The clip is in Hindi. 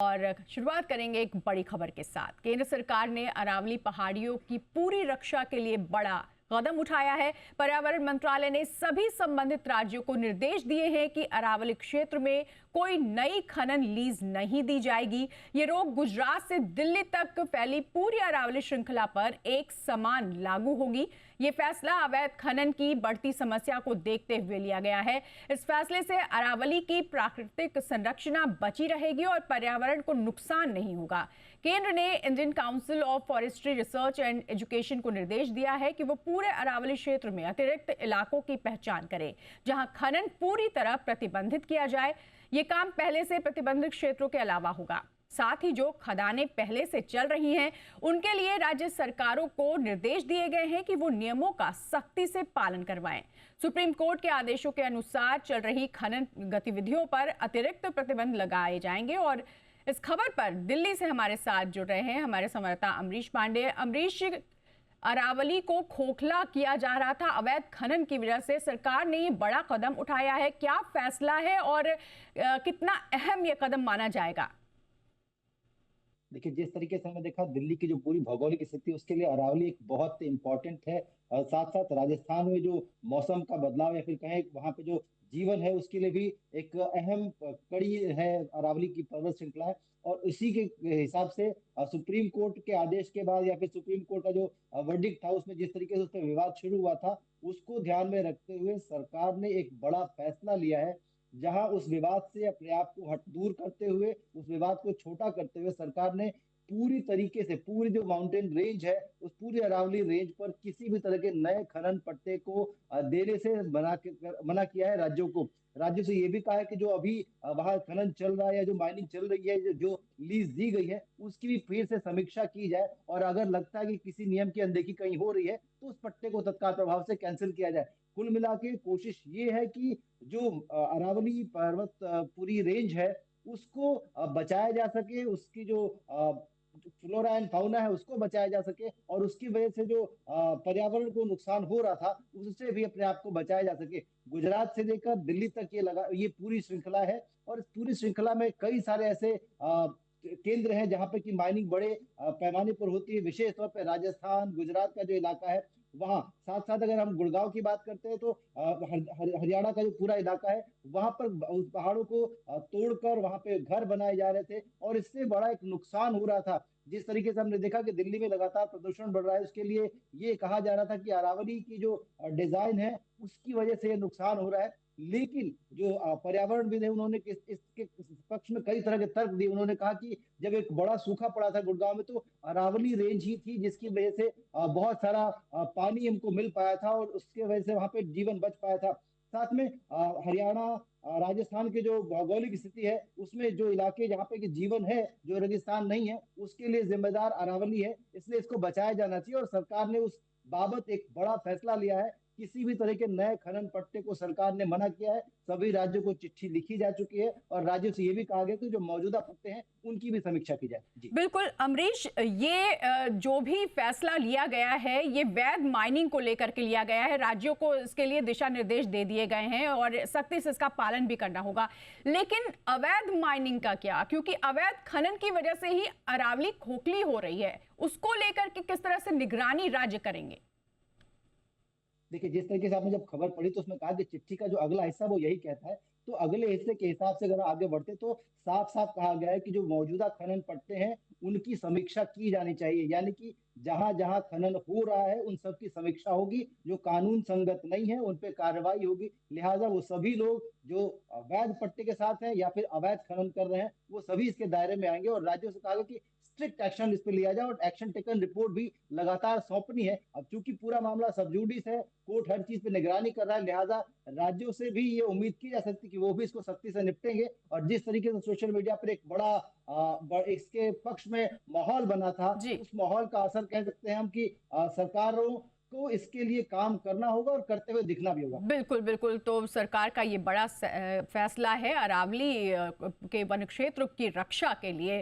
और शुरुआत करेंगे एक बड़ी खबर के साथ। केंद्र सरकार ने अरावली पहाड़ियों की पूरी रक्षा के लिए बड़ा कदम उठाया है। पर्यावरण मंत्रालय ने सभी संबंधित राज्यों को निर्देश दिए हैं कि अरावली क्षेत्र में कोई नई खनन लीज नहीं दी जाएगी। ये रोक गुजरात से दिल्ली तक फैली पूरी अरावली श्रृंखला पर एक समान लागू होगी। ये फैसला अवैध खनन की बढ़ती समस्या को देखते हुए लिया गया है। इस फैसले से अरावली की प्राकृतिक संरचना बची रहेगी और पर्यावरण को नुकसान नहीं होगा। केंद्र ने Indian council of forestry research and education को निर्देश दिया है कि वो पूरे अरावली क्षेत्र में अतिरिक्त इलाकों की पहचान करे जहां खनन पूरी तरह प्रतिबंधित किया जाए। ये काम पहले से प्रतिबंधित क्षेत्रों के अलावा होगा। साथ ही जो खदानें पहले से चल रही हैं उनके लिए राज्य सरकारों को निर्देश दिए गए हैं कि वो नियमों का सख्ती से पालन करवाएं। सुप्रीम कोर्ट के आदेशों के अनुसार चल रही खनन गतिविधियों पर अतिरिक्त प्रतिबंध लगाए जाएंगे। और इस खबर पर दिल्ली से हमारे साथ जुड़ रहे हैं हमारे संवाददाता अमरीश पांडे। अमरीश, अरावली को खोखला किया जा रहा था अवैध खनन की वजह से, सरकार ने ये बड़ा कदम उठाया है, क्या फैसला है और कितना अहम ये कदम माना जाएगा? देखिए, जिस तरीके से हमने देखा दिल्ली की जो पूरी भौगोलिक स्थिति उसके लिए अरावली एक बहुत इंपॉर्टेंट है। और साथ साथ राजस्थान में जो मौसम का बदलाव या फिर कहें वहां पे जो जीवन है उसके लिए भी एक अहम कड़ी है अरावली की पर्वत श्रृंखला है। और इसी के हिसाब से सुप्रीम कोर्ट के आदेश के बाद या फिर सुप्रीम कोर्ट का जो वर्डिक्ट था उसमें जिस तरीके से उस पर विवाद शुरू हुआ था उसको ध्यान में रखते हुए सरकार ने एक बड़ा फैसला लिया है। जहां उस विवाद से अपने आप को हट दूर करते हुए उस विवाद को छोटा करते हुए सरकार ने पूरी तरीके से पूरी जो माउंटेन रेंज है उस पूरी अरावली रेंज पर किसी भी तरह के नए खनन पट्टे को देने से मना किया है राज्यों को। राज्यों से ये भी कहा है कि जो अभी वहां खनन चल रहा है या जो माइनिंग चल रही है जो लीज दी गई है उसकी भी फिर से समीक्षा की जाए और अगर लगता है कि किसी नियम की अनदेखी कहीं हो रही है तो उस पट्टे को तत्काल प्रभाव से कैंसिल किया जाए। कुल मिला के कोशिश ये है कि जो अरावली पर्वत पूरी रेंज है उसको बचाया जा सके, उसकी जो फ्लोरा एंड फाउना है उसको बचाया जा सके और उसकी वजह से जो पर्यावरण को नुकसान हो रहा था उससे भी अपने आप को बचाया जा सके। गुजरात से लेकर दिल्ली तक ये पूरी श्रृंखला है और इस पूरी श्रृंखला में कई सारे ऐसे केंद्र हैं जहां पे कि माइनिंग बड़े पैमाने पर होती है। विशेष तौर पर राजस्थान गुजरात का जो इलाका है वहां, साथ साथ अगर हम गुड़गांव की बात करते हैं तो हरियाणा का जो पूरा इलाका है वहां पर उस पहाड़ों को तोड़कर वहां पे घर बनाए जा रहे थे और इससे बड़ा एक नुकसान हो रहा था। जिस तरीके से हमने देखा कि दिल्ली में लगातार प्रदूषण बढ़ रहा है उसके लिए ये कहा जा रहा था कि अरावली की जो डिजाइन है उसकी वजह से ये नुकसान हो रहा है। लेकिन जो पर्यावरणविद है उन्होंने इसके पक्ष में कई तरह के तर्क दिए। उन्होंने कहा कि जब एक बड़ा सूखा पड़ा था गुड़गांव में तो अरावली रेंज ही थी जिसकी वजह से बहुत सारा पानी हमको मिल पाया था और उसके वजह से वहां पे जीवन बच पाया था। साथ में हरियाणा राजस्थान के जो भौगोलिक स्थिति है उसमें जो इलाके जहाँ पे कि जीवन है जो रेगिस्तान नहीं है उसके लिए जिम्मेदार अरावली है, इसलिए इसको बचाया जाना चाहिए। और सरकार ने उस बाबत एक बड़ा फैसला लिया है। किसी भी तरह के नए खनन पट्टे को सरकार ने मना किया है। सभी राज्यों को चिट्ठी लिखी जा चुकी है और राज्यों से ये भी कहा गया कि जो मौजूदा पट्टे हैं उनकी भी समीक्षा की जाए। जी बिल्कुल अमरीश, ये जो भी फैसला लिया गया है ये वैध माइनिंग को लेकर के लिया गया है। राज्यों को इसके लिए दिशा निर्देश दे दिए गए हैं और सख्ती से इसका पालन भी करना होगा। लेकिन अवैध माइनिंग का क्या? क्योंकि अवैध खनन की वजह से ही अरावली खोखली हो रही है, उसको लेकर के किस तरह से निगरानी राज्य करेंगे? देखिए, जिस तरीके से आपने जब खबर पढ़ी तो उसमें कहा कि चिट्ठी का जो अगला हिस्सा वो यही कहता है। तो अगले हिस्से के हिसाब से अगर आगे बढ़ते तो साफ साफ कहा गया है कि जो मौजूदा खनन पट्टे हैं उनकी समीक्षा की जानी चाहिए। यानी कि जहां जहां खनन हो रहा है उन सब की समीक्षा होगी, जो कानून संगत नहीं है उन पे कार्रवाई होगी। लिहाजा वो सभी लोग जो अवैध पट्टे के साथ हैं या फिर अवैध खनन कर रहे हैं वो सभी इसके दायरे में आएंगे और राज्यों से कहा गया कि स्ट्रिक्ट एक्शन इस पे लिया जाए और एक्शन टेकन रिपोर्ट भी लगातार सौंपनी है। अब चूंकि पूरा मामला सब जुडिस है, कोर्ट हर चीज पे निगरानी कर रहा है, लिहाजा राज्यों से भी ये उम्मीद की जा सकती है कि वो भी इसको सख्ती से निपटेंगे। और जिस तरीके से सोशल मीडिया पर एक इसके पक्ष में माहौल बना था जी उस माहौल का असर कह सकते हैं हम कि सरकारों को इसके लिए काम करना होगा और करते हुए दिखना भी होगा। बिल्कुल बिल्कुल, तो सरकार का ये बड़ा फैसला है अरावली के वन क्षेत्र की रक्षा के लिए।